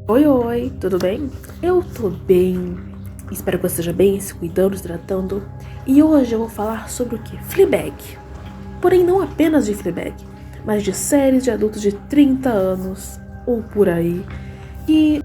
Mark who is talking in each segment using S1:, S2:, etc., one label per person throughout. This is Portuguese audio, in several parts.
S1: Oi, oi, tudo bem? Eu tô bem. Espero que você esteja bem, se cuidando, se tratando. E hoje eu vou falar sobre o que? Fleabag. Porém, não apenas de Fleabag, mas de séries de adultos de 30 anos ou por aí. E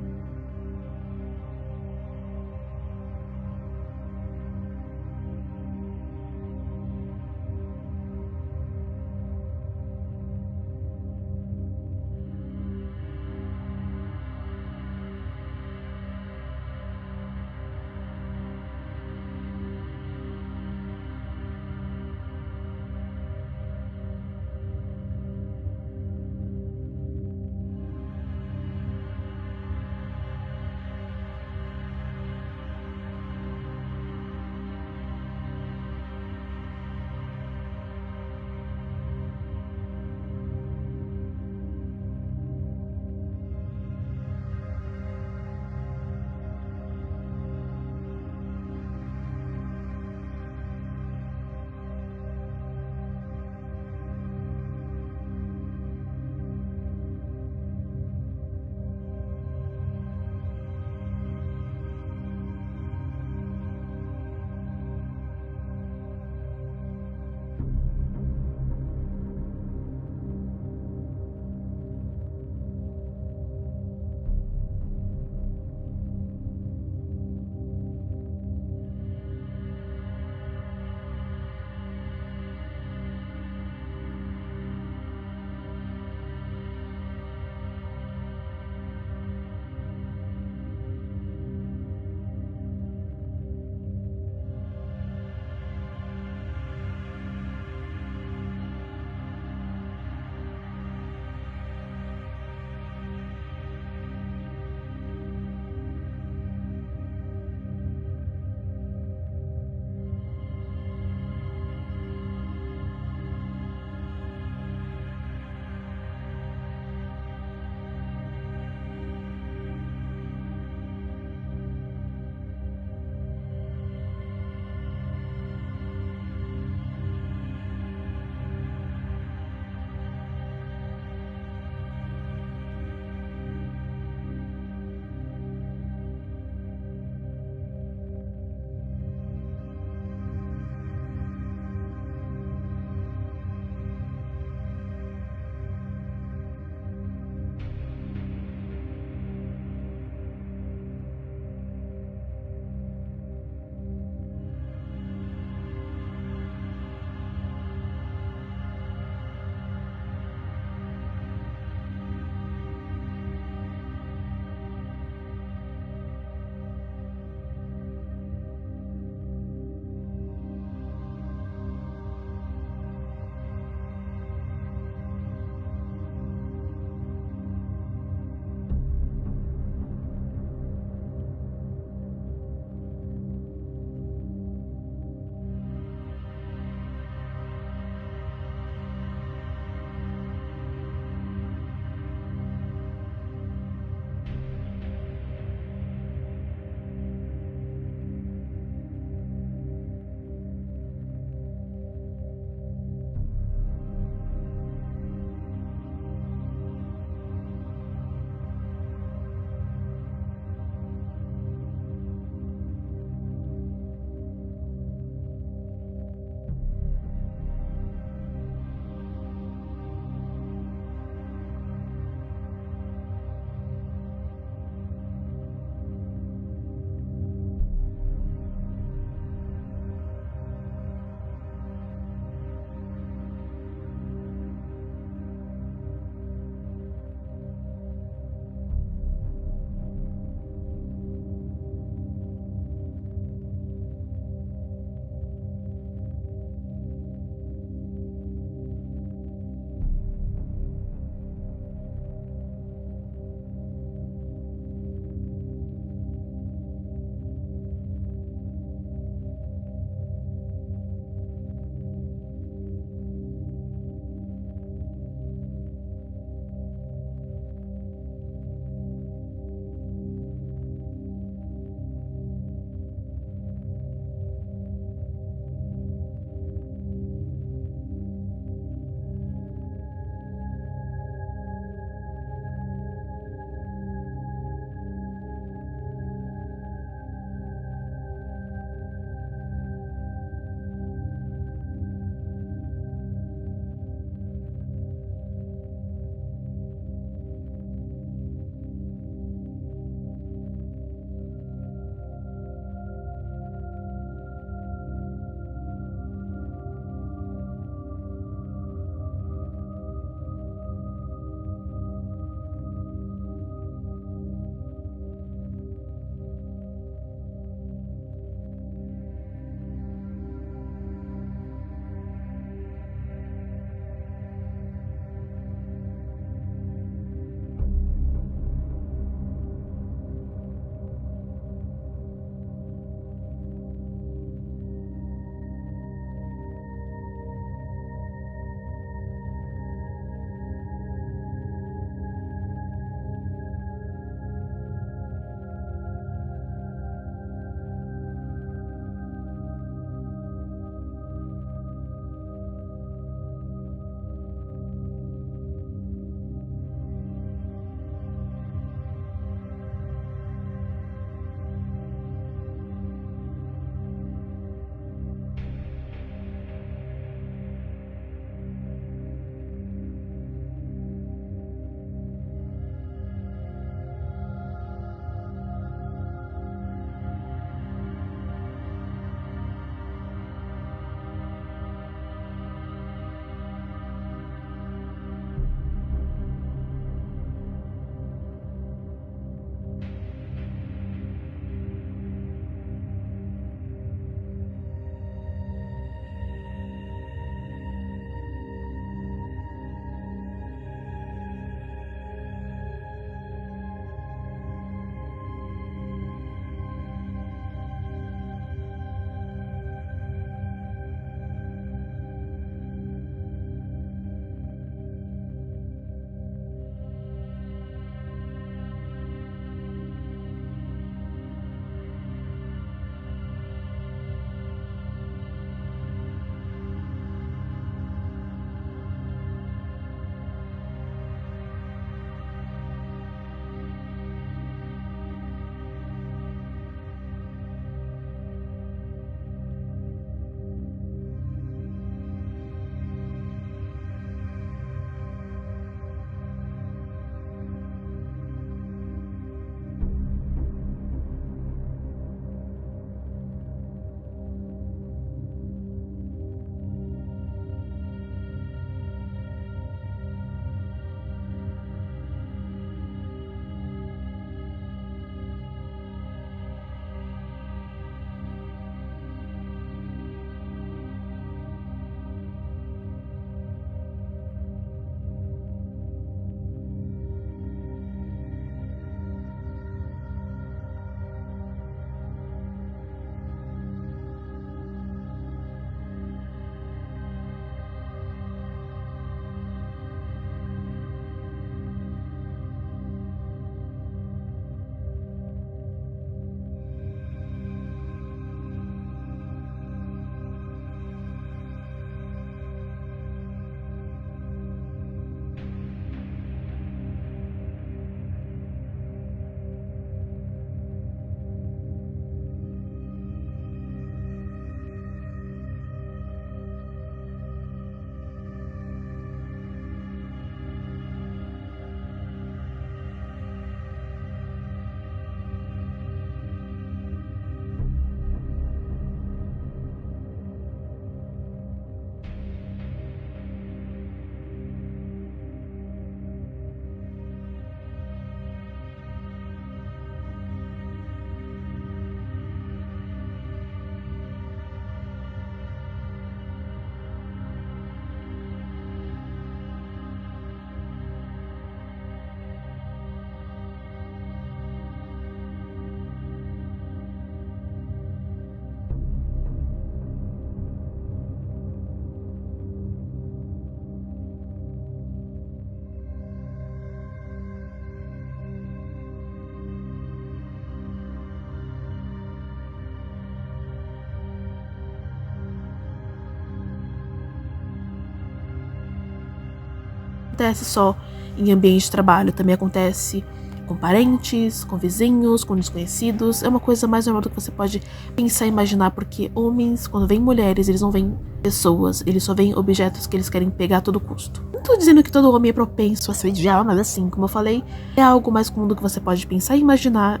S1: acontece só em ambiente de trabalho, também acontece com parentes, com vizinhos, com desconhecidos. É uma coisa mais normal do que você pode pensar e imaginar, porque homens, quando veem mulheres, eles não veem pessoas, eles só veem objetos que eles querem pegar a todo custo. Não tô dizendo que todo homem é propenso a ser odiado, mas assim, como eu falei, é algo mais comum do que você pode pensar e imaginar.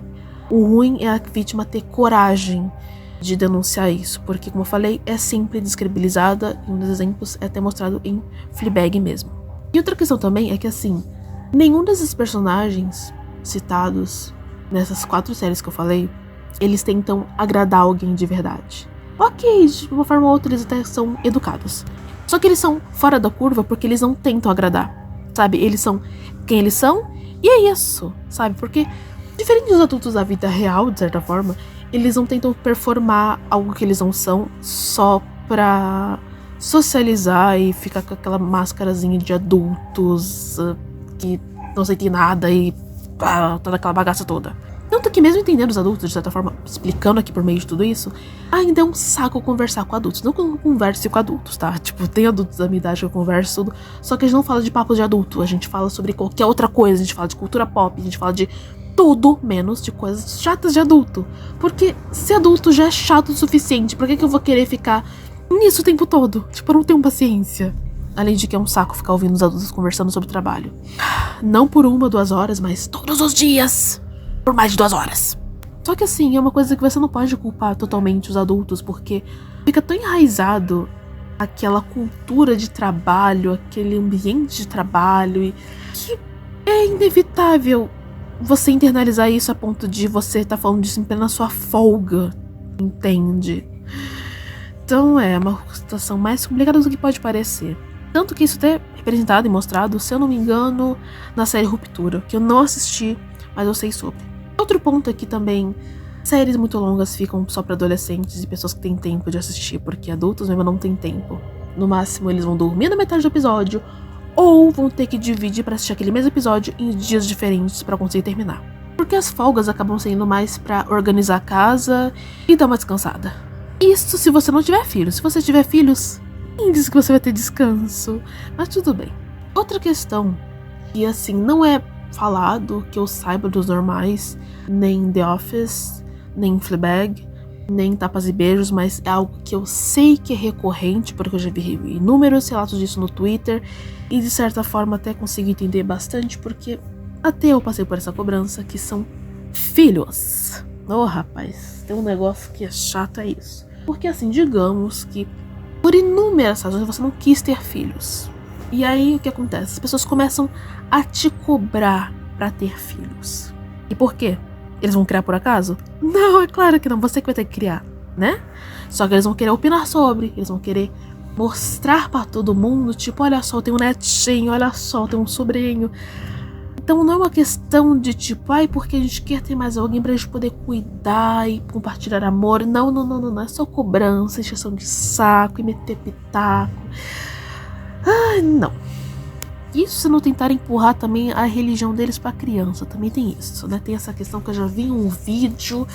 S1: O ruim é a vítima ter coragem de denunciar isso, porque, como eu falei, é sempre descredibilizada e um dos exemplos é até mostrado em Fleabag mesmo. E outra questão também é que, assim, nenhum desses personagens citados nessas 4 séries que eu falei, eles tentam agradar alguém de verdade. Ok, de uma forma ou outra eles até são educados. Só que eles são fora da curva porque eles não tentam agradar, sabe? Eles são quem eles são e é isso, sabe? Porque, diferente dos adultos da vida real, de certa forma, eles não tentam performar algo que eles não são só pra socializar e ficar com aquela máscarazinha de adultos que não sentem nada e toda aquela bagaça toda. Tanto que mesmo entendendo os adultos, de certa forma, explicando aqui por meio de tudo isso, ainda é um saco conversar com adultos. Não que eu não converse com adultos, tá? Tipo, tem adultos da minha idade que eu converso tudo, só que a gente não fala de papo de adulto, a gente fala sobre qualquer outra coisa, a gente fala de cultura pop, a gente fala de tudo menos de coisas chatas de adulto. Porque se adulto já é chato o suficiente, por que eu vou querer ficar nisso o tempo todo? Tipo, eu não tenho paciência. Além de que é um saco ficar ouvindo os adultos conversando sobre trabalho. Não por 1 ou 2 horas, mas todos os dias. Por mais de 2 horas. Só que assim, é uma coisa que você não pode culpar totalmente os adultos, porque fica tão enraizado aquela cultura de trabalho, aquele ambiente de trabalho, e que é inevitável você internalizar isso a ponto de você estar falando disso em plena sua folga, entende? Então é uma situação mais complicada do que pode parecer. Tanto que isso até é representado e mostrado, se eu não me engano, na série Ruptura, que eu não assisti, mas eu sei sobre. Outro ponto é que também séries muito longas ficam só pra adolescentes e pessoas que têm tempo de assistir, porque adultos mesmo não têm tempo. No máximo eles vão dormir na metade do episódio, ou vão ter que dividir pra assistir aquele mesmo episódio em dias diferentes pra conseguir terminar. Porque as folgas acabam sendo mais pra organizar a casa e dar uma descansada. Isso se você não tiver filhos. Se você tiver filhos, quem diz que você vai ter descanso? Mas tudo bem. Outra questão, e assim, não é falado que eu saiba dos normais, nem em The Office, nem em Fleabag, nem em Tapas e Beijos, mas é algo que eu sei que é recorrente, porque eu já vi inúmeros relatos disso no Twitter, e de certa forma até consigo entender bastante, porque até eu passei por essa cobrança, que são filhos. Oh, rapaz, tem um negócio que é chato, é isso. Porque assim, digamos que por inúmeras razões você não quis ter filhos. E aí o que acontece? As pessoas começam a te cobrar pra ter filhos. E por quê? Eles vão criar por acaso? Não, é claro que não. Você que vai ter que criar, né? Só que eles vão querer opinar sobre. Eles vão querer mostrar pra todo mundo. Tipo, olha só, eu tenho um netinho. Olha só, eu tenho um sobrinho. Então não é uma questão de tipo, ai, porque a gente quer ter mais alguém pra gente poder cuidar e compartilhar amor. Não, não, não, não, não. É só cobrança, encheção de saco e meter pitaco. Ai, não. Isso se não tentar empurrar também a religião deles pra criança. Também tem isso, né? Tem essa questão que eu já vi em um vídeo.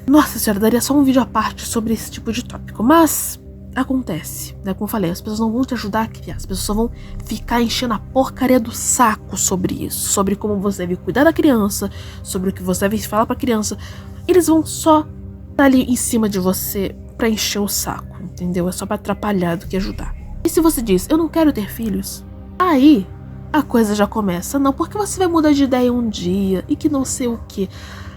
S1: Nossa senhora, daria só um vídeo à parte sobre esse tipo de tópico. Mas acontece, né? Como eu falei, as pessoas não vão te ajudar a criar. As pessoas só vão ficar enchendo a porcaria do saco sobre isso. Sobre como você deve cuidar da criança. Sobre o que você deve falar pra criança. Eles vão só estar ali em cima de você pra encher o saco, entendeu? É só pra atrapalhar do que ajudar. E se você diz, eu não quero ter filhos, aí a coisa já começa. Não, porque você vai mudar de ideia um dia e que não sei o que.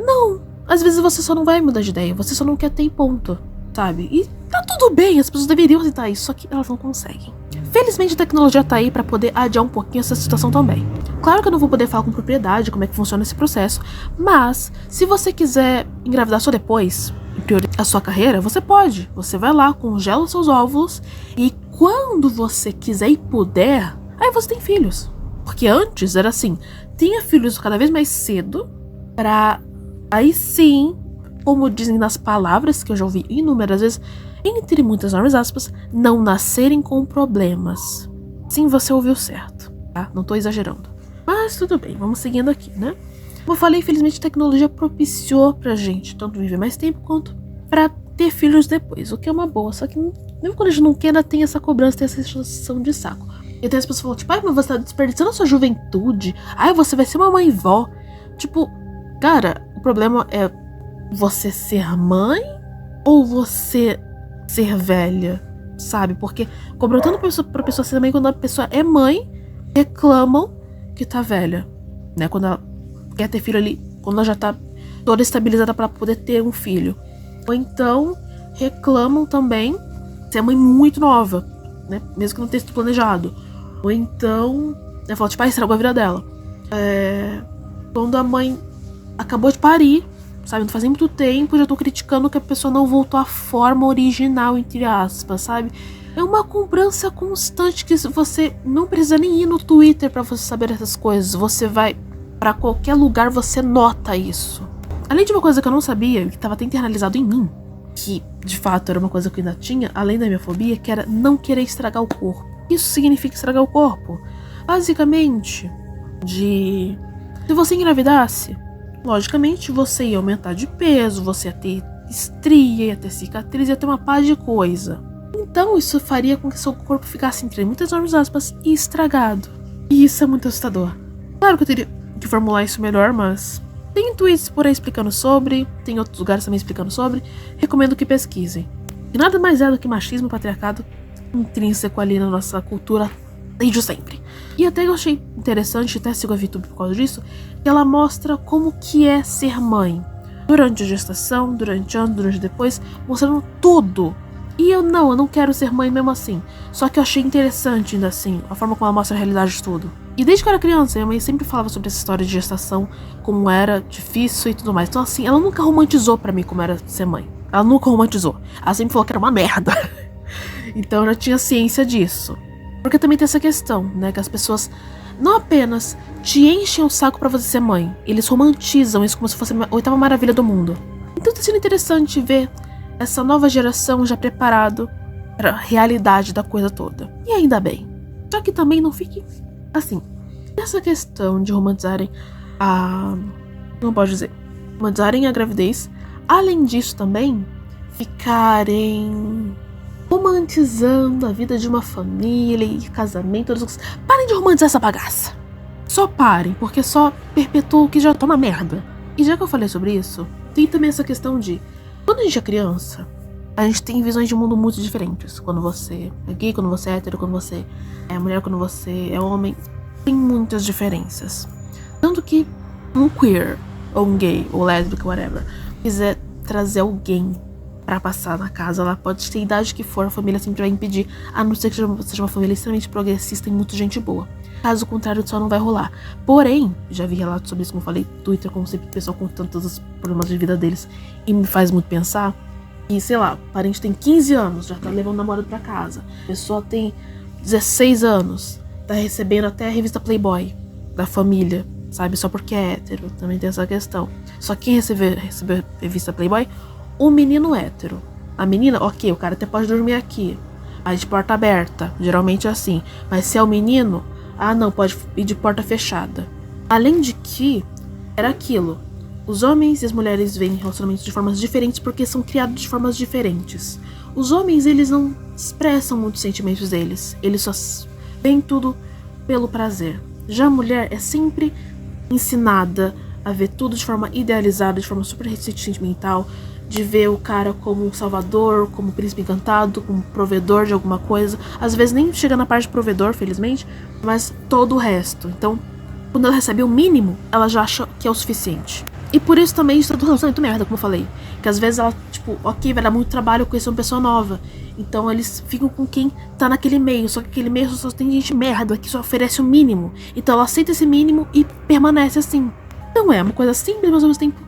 S1: Não, às vezes você só não vai mudar de ideia, você só não quer ter ponto, sabe? E tá tudo bem, as pessoas deveriam aceitar isso, só que elas não conseguem. Felizmente a tecnologia tá aí pra poder adiar um pouquinho essa situação também. Claro que eu não vou poder falar com propriedade como é que funciona esse processo, mas se você quiser engravidar só depois e priorizar a sua carreira, você pode. Você vai lá, congela os seus óvulos e quando você quiser e puder, aí você tem filhos. Porque antes era assim, tenha filhos cada vez mais cedo, pra aí sim, como dizem nas palavras que eu já ouvi inúmeras vezes, entre muitas enormes aspas, não nascerem com problemas. Sim, você ouviu certo, tá? Não tô exagerando. Mas tudo bem, vamos seguindo aqui, né? Como eu falei, infelizmente a tecnologia propiciou pra gente tanto viver mais tempo quanto pra ter filhos depois, o que é uma boa, só que mesmo quando a gente não quer, ainda tem essa cobrança, tem essa sensação de saco. E até as pessoas falam, tipo, ai, mas você tá desperdiçando a sua juventude. Ai, você vai ser uma mãe vó. Tipo, cara, o problema é você ser mãe ou você ser velha, sabe? Porque cobrou tanto pra pessoa ser mãe, quando a pessoa é mãe, reclamam que tá velha, né? Quando ela quer ter filho ali, quando ela já tá toda estabilizada pra poder ter um filho. Ou então, reclamam também ser mãe muito nova, né? Mesmo que não tenha sido planejado. Ou então, ela fala, tipo, estragou a vida dela. Quando a mãe acabou de parir, sabe? Não faz nem muito tempo, já tô criticando que a pessoa não voltou à forma original, entre aspas, sabe? É uma cobrança constante que você não precisa nem ir no Twitter pra você saber essas coisas. Você vai pra qualquer lugar, você nota isso. Além de uma coisa que eu não sabia, que tava até internalizado em mim, que de fato era uma coisa que eu ainda tinha, além da minha fobia, que era não querer estragar o corpo. Isso significa estragar o corpo. Basicamente, se você engravidasse, logicamente você ia aumentar de peso, você ia ter estria, ia ter cicatriz, ia ter uma pá de coisa. Então isso faria com que seu corpo ficasse, entre muitas enormes aspas, estragado. E isso é muito assustador. Claro que eu teria que formular isso melhor, mas tem tweets por aí explicando sobre, tem outros lugares também explicando sobre. Recomendo que pesquisem. E nada mais é do que machismo e patriarcado intrínseco ali na nossa cultura desde sempre. E até eu achei interessante, até sigo a VTube por causa disso, que ela mostra como que é ser mãe. Durante a gestação, durante anos, durante depois, mostrando tudo. E eu não quero ser mãe mesmo assim. Só que eu achei interessante ainda assim, a forma como ela mostra a realidade de tudo. E desde que eu era criança, minha mãe sempre falava sobre essa história de gestação, como era difícil e tudo mais. Então assim, ela nunca romantizou pra mim como era ser mãe. Ela nunca romantizou. Ela sempre falou que era uma merda. Então eu já tinha ciência disso. Porque também tem essa questão, né, que as pessoas não apenas te enchem o saco pra você ser mãe, eles romantizam isso como se fosse a oitava maravilha do mundo. Então tá sendo interessante ver essa nova geração já preparado pra realidade da coisa toda. E ainda bem. Só que também não fique assim. Essa questão de romantizarem não pode dizer. Romantizarem a gravidez. Além disso também, ficarem romantizando a vida de uma família e casamento. Parem de romantizar essa bagaça. Só parem, porque só perpetua o que já tá uma merda. E já que eu falei sobre isso, tem também essa questão de quando a gente é criança, a gente tem visões de mundo muito diferentes. Quando você é gay, quando você é hétero, quando você é mulher, quando você é homem. Tem muitas diferenças. Tanto que um queer, ou um gay, ou lésbica, whatever, quiser trazer alguém pra passar na casa, ela pode ter a idade que for, a família sempre vai impedir, a não ser que seja uma família extremamente progressista e muita gente boa. Caso contrário, só não vai rolar. Porém, já vi relatos sobre isso, como eu falei, Twitter, como sempre, o pessoal contando todos os problemas de vida deles, e me faz muito pensar. E, sei lá, o parente tem 15 anos, já tá levando o namorado pra casa. A pessoa tem 16 anos, tá recebendo até a revista Playboy da família, sabe? Só porque é hétero, também tem essa questão. Só quem recebeu a revista Playboy, o menino hétero. A menina, ok, o cara até pode dormir aqui, mas de porta aberta, geralmente é assim. Mas se é o menino, não, pode ir de porta fechada. Além de que, era aquilo. Os homens e as mulheres veem relacionamentos de formas diferentes porque são criados de formas diferentes. Os homens, eles não expressam muitos sentimentos deles. Eles só veem tudo pelo prazer. Já a mulher é sempre ensinada a ver tudo de forma idealizada, de forma super sentimental, de ver o cara como um salvador, como um príncipe encantado, como um provedor de alguma coisa. Às vezes nem chega na parte de provedor, felizmente, mas todo o resto. Então, quando ela recebe o mínimo, ela já acha que é o suficiente. E por isso também isso é do relacionamento merda, como eu falei. Que às vezes ela, tipo, ok, vai dar muito trabalho conhecer uma pessoa nova. Então eles ficam com quem tá naquele meio. Só que aquele meio só tem gente merda que só oferece o mínimo. Então ela aceita esse mínimo e permanece assim. Não é uma coisa simples, mas ao mesmo tempo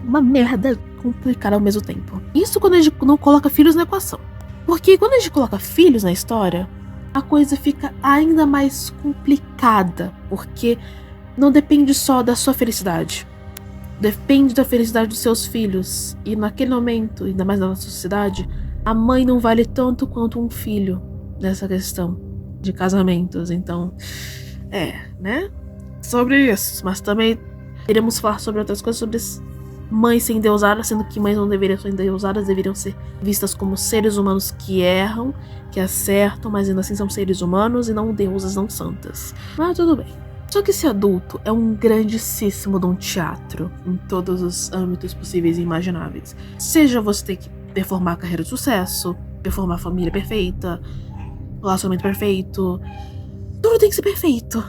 S1: uma merda complicada ao mesmo tempo. Isso quando a gente não coloca filhos na equação. Porque quando a gente coloca filhos na história, a coisa fica ainda mais complicada. Porque não depende só da sua felicidade. Depende da felicidade dos seus filhos. E naquele momento, ainda mais na nossa sociedade, a mãe não vale tanto quanto um filho nessa questão de casamentos. Então, né? Sobre isso. Mas também iremos falar sobre outras coisas, sobre mães ser endeusadas, sendo que mães não deveriam ser endeusadas, deveriam ser vistas como seres humanos que erram, que acertam, mas ainda assim são seres humanos e não deusas, não santas. Mas tudo bem. Só que esse adulto é um grandíssimo de um teatro em todos os âmbitos possíveis e imagináveis. Seja você ter que performar a carreira de sucesso, performar a família perfeita, relacionamento perfeito, tudo tem que ser perfeito,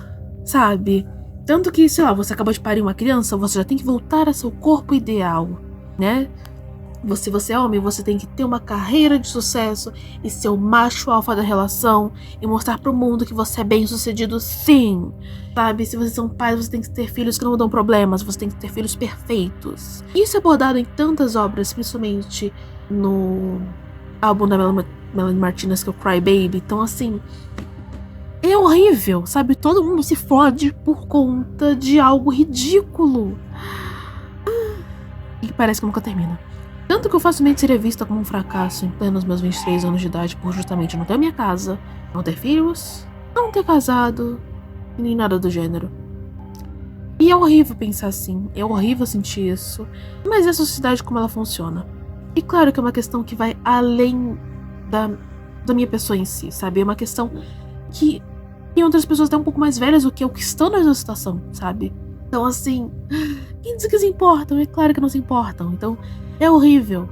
S1: sabe? Tanto que, sei lá, você acabou de parir uma criança, você já tem que voltar a seu corpo ideal, né? Se você é homem, você tem que ter uma carreira de sucesso e ser o macho alfa da relação e mostrar pro mundo que você é bem sucedido, sim. Sabe, se vocês são pais, você tem que ter filhos que não dão problemas, você tem que ter filhos perfeitos. Isso é abordado em tantas obras, principalmente no álbum da Melanie Martinez, que é o Cry Baby. Então, assim, é horrível, sabe? Todo mundo se fode por conta de algo ridículo. E parece que nunca termina. Tanto que eu facilmente seria vista como um fracasso em plenos meus 23 anos de idade por justamente não ter minha casa, não ter filhos, não ter casado, nem nada do gênero. E é horrível pensar assim, é horrível sentir isso, mas é a sociedade como ela funciona. E claro que é uma questão que vai além da minha pessoa em si, sabe? É uma questão que tem outras pessoas até um pouco mais velhas do que eu que estão na mesma situação, sabe? Então assim, quem diz que se importam? É claro que não se importam, então é horrível.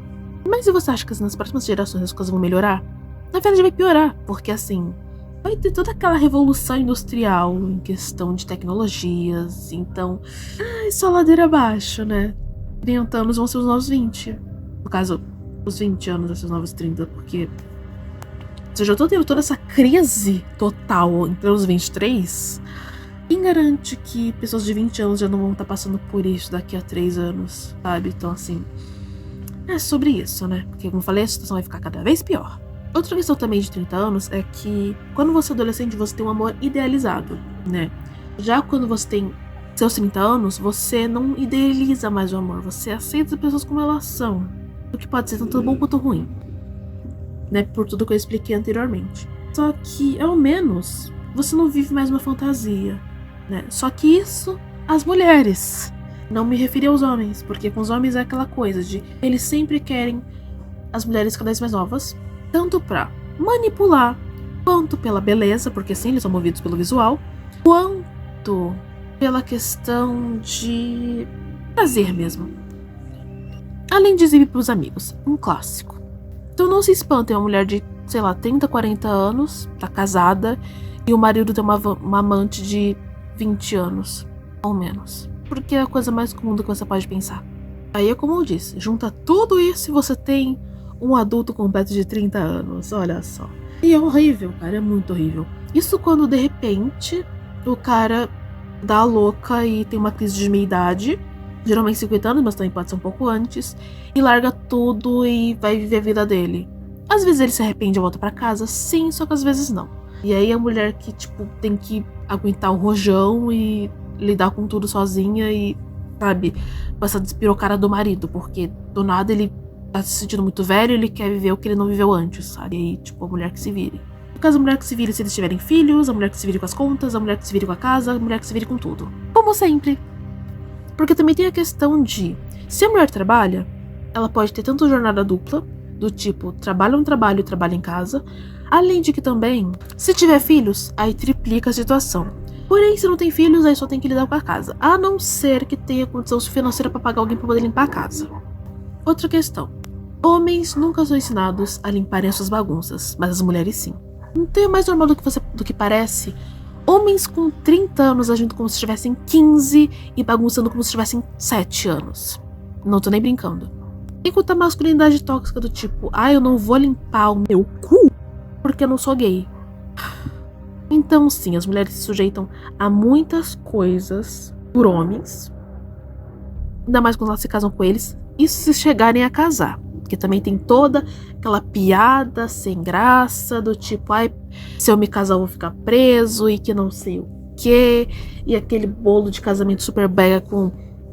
S1: Mas se você acha que nas próximas gerações as coisas vão melhorar, na verdade vai piorar, porque assim, vai ter toda aquela revolução industrial em questão de tecnologias, então, só ladeira abaixo, né? 30 anos vão ser os novos 20. No caso, os 20 anos vão ser os novos 30, porque se eu já tô tendo toda essa crise total entre os 23, quem garante que pessoas de 20 anos já não vão estar passando por isso daqui a 3 anos, sabe? Então, assim, é sobre isso, né? Porque, como eu falei, a situação vai ficar cada vez pior. Outra questão também de 30 anos é que quando você é adolescente, você tem um amor idealizado, né? Já quando você tem seus 30 anos, você não idealiza mais o amor, você aceita as pessoas como elas são. O que pode ser tanto bom quanto ruim, né? Por tudo que eu expliquei anteriormente. Só que, ao menos, você não vive mais uma fantasia, né? Só que isso, as mulheres. Não me referi aos homens, porque com os homens é aquela coisa de eles sempre querem as mulheres cada vez mais novas, tanto pra manipular, quanto pela beleza, porque sim, eles são movidos pelo visual, quanto pela questão de prazer mesmo. Além de exibir pros amigos, um clássico. Então não se espantem, uma mulher de, sei lá, 30, 40 anos, tá casada, e o marido tem uma amante de 20 anos, ou menos. Porque é a coisa mais comum do que você pode pensar. Aí é como eu disse, junta tudo isso e você tem um adulto completo de 30 anos, olha só. E é horrível, cara, é muito horrível. Isso quando, de repente, o cara dá a louca e tem uma crise de meia-idade, geralmente 50 anos, mas também pode ser um pouco antes, e larga tudo e vai viver a vida dele. Às vezes ele se arrepende e volta pra casa, sim, só que às vezes não. E aí a mulher que, tipo, tem que aguentar o rojão e lidar com tudo sozinha e, sabe, passar a despirocar do marido, porque do nada ele tá se sentindo muito velho e ele quer viver o que ele não viveu antes, sabe? E aí, tipo, a mulher que se vire. No caso, a mulher que se vire se eles tiverem filhos, a mulher que se vire com as contas, a mulher que se vire com a casa, a mulher que se vire com tudo. Como sempre. Porque também tem a questão de, se a mulher trabalha, ela pode ter tanto jornada dupla, do tipo, trabalha no trabalho e trabalha em casa, além de que também, se tiver filhos, aí triplica a situação. Porém, se não tem filhos, aí só tem que lidar com a casa. A não ser que tenha condição financeira pra pagar alguém pra poder limpar a casa. Outra questão. Homens nunca são ensinados a limparem as suas bagunças, mas as mulheres sim. Então é mais normal do que parece. Homens com 30 anos agindo como se tivessem 15 e bagunçando como se tivessem 7 anos. Não tô nem brincando. Enquanto a masculinidade tóxica do tipo, eu não vou limpar o meu cu porque eu não sou gay. Então, sim, as mulheres se sujeitam a muitas coisas por homens. Ainda mais quando elas se casam com eles. Isso se chegarem a casar. Porque também tem toda aquela piada sem graça do tipo, se eu me casar eu vou ficar preso e que não sei o quê. E aquele bolo de casamento super brega com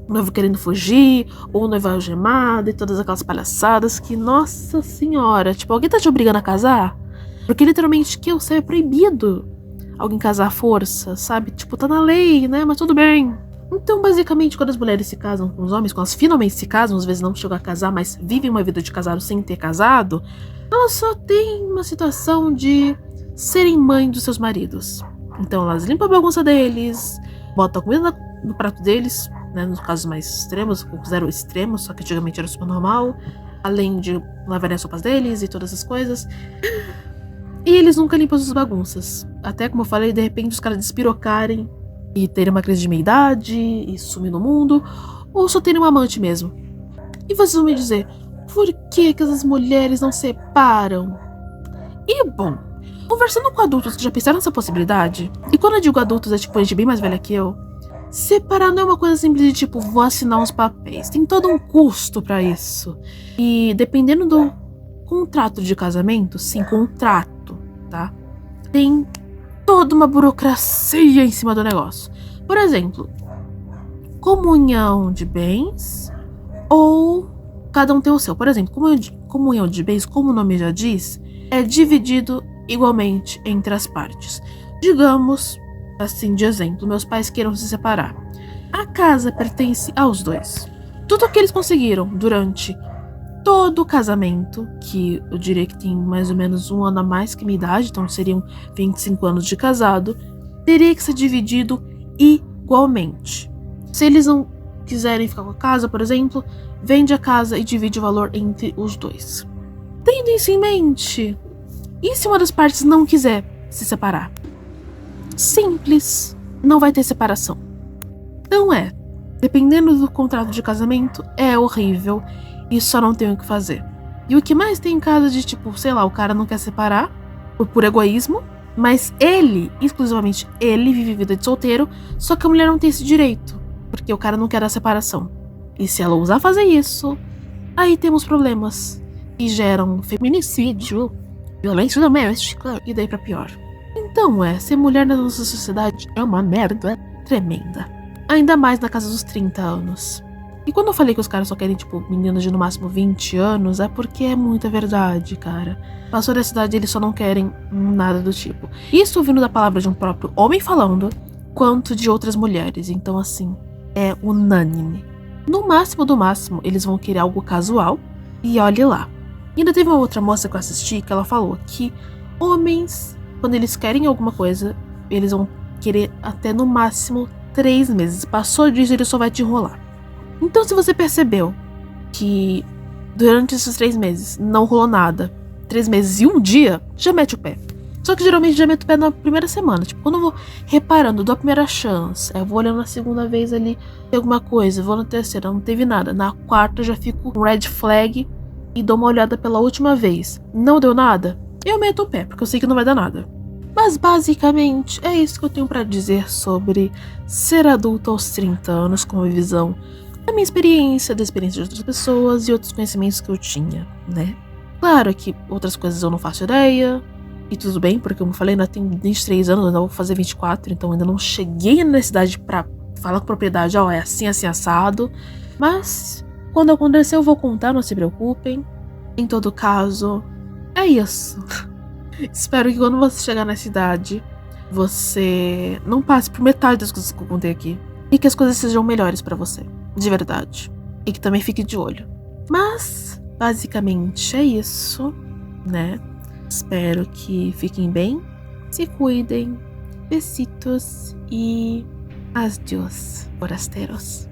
S1: o noivo querendo fugir, ou o noivo algemado e todas aquelas palhaçadas que, nossa senhora, tipo, alguém tá te obrigando a casar? Porque literalmente que eu sei é proibido alguém casar à força, sabe? Tipo, tá na lei, né? Mas tudo bem. Então, basicamente, quando as mulheres se casam com os homens, quando elas finalmente se casam, às vezes não chegam a casar, mas vivem uma vida de casado sem ter casado, elas só têm uma situação de serem mãe dos seus maridos. Então elas limpam a bagunça deles, botam a comida no prato deles, né, nos casos mais extremos, eu considero extremos, só que antigamente era super normal, além de lavarem as roupas deles e todas essas coisas. E eles nunca limpam as bagunças. Até, como eu falei, de repente os caras despirocarem e terem uma crise de meia-idade e sumir no mundo, ou só terem um amante mesmo. E vocês vão me dizer, por que essas mulheres não separam? E bom, conversando com adultos que já pensaram nessa possibilidade, e quando eu digo adultos é tipo gente bem mais velha que eu, separar não é uma coisa simples de tipo, vou assinar uns papéis. Tem todo um custo pra isso. E dependendo do contrato de casamento, sim, contrato, tá? Tem toda uma burocracia em cima do negócio. Por exemplo, comunhão de bens ou cada um tem o seu. Por exemplo, comunhão de bens, como o nome já diz, é dividido igualmente entre as partes. Digamos, assim de exemplo, meus pais queiram se separar. A casa pertence aos dois. Tudo que eles conseguiram durante todo o casamento, que eu diria que tem mais ou menos 1 ano a mais que minha idade, então seriam 25 anos de casado, teria que ser dividido igualmente. Se eles não quiserem ficar com a casa, por exemplo, vende a casa e divide o valor entre os dois. Tendo isso em mente, e se uma das partes não quiser se separar? Simples, não vai ter separação. Então dependendo do contrato de casamento, é horrível e só não tem o que fazer. E o que mais tem em casa de tipo, sei lá, o cara não quer separar por egoísmo, mas ele, exclusivamente ele, vive vida de solteiro, só que a mulher não tem esse direito, porque o cara não quer dar separação. E se ela ousar fazer isso, aí temos problemas que geram feminicídio, violência doméstica e daí pra pior. Então ser mulher na nossa sociedade é uma merda tremenda. Ainda mais na casa dos 30 anos. E quando eu falei que os caras só querem, tipo, meninas de no máximo 20 anos, é porque é muita verdade, cara. Passou dessa idade, eles só não querem nada do tipo. Isso vindo da palavra de um próprio homem falando, quanto de outras mulheres. Então, assim, é unânime. No máximo do máximo, eles vão querer algo casual. E olhe lá. E ainda teve uma outra moça que eu assisti que ela falou que homens, quando eles querem alguma coisa, eles vão querer até no máximo 3 meses. Passou disso, ele só vai te enrolar. Então, se você percebeu que durante esses 3 meses não rolou nada, 3 meses e 1 dia, já mete o pé. Só que geralmente já meto o pé na primeira semana. Tipo, quando eu vou reparando, dou a primeira chance, eu vou olhando na segunda vez ali, tem alguma coisa, vou na terceira, não teve nada. Na quarta já fico com red flag e dou uma olhada pela última vez. Não deu nada? Eu meto o pé, porque eu sei que não vai dar nada. Mas basicamente é isso que eu tenho pra dizer sobre ser adulto aos 30 anos, com uma visão da minha experiência, da experiência de outras pessoas e outros conhecimentos que eu tinha, né? Claro que outras coisas eu não faço ideia, e tudo bem, porque como eu falei, ainda tenho 23 anos, ainda vou fazer 24, então ainda não cheguei na necessidade pra falar com propriedade, é assim, assim, assado. Mas, quando acontecer eu vou contar, não se preocupem. Em todo caso, é isso. Espero que quando você chegar nessa idade, você não passe por metade das coisas que eu contei aqui. E que as coisas sejam melhores pra você. De verdade. E que também fique de olho. Mas, basicamente é isso, né? Espero que fiquem bem, se cuidem, besitos e adiós, forasteros.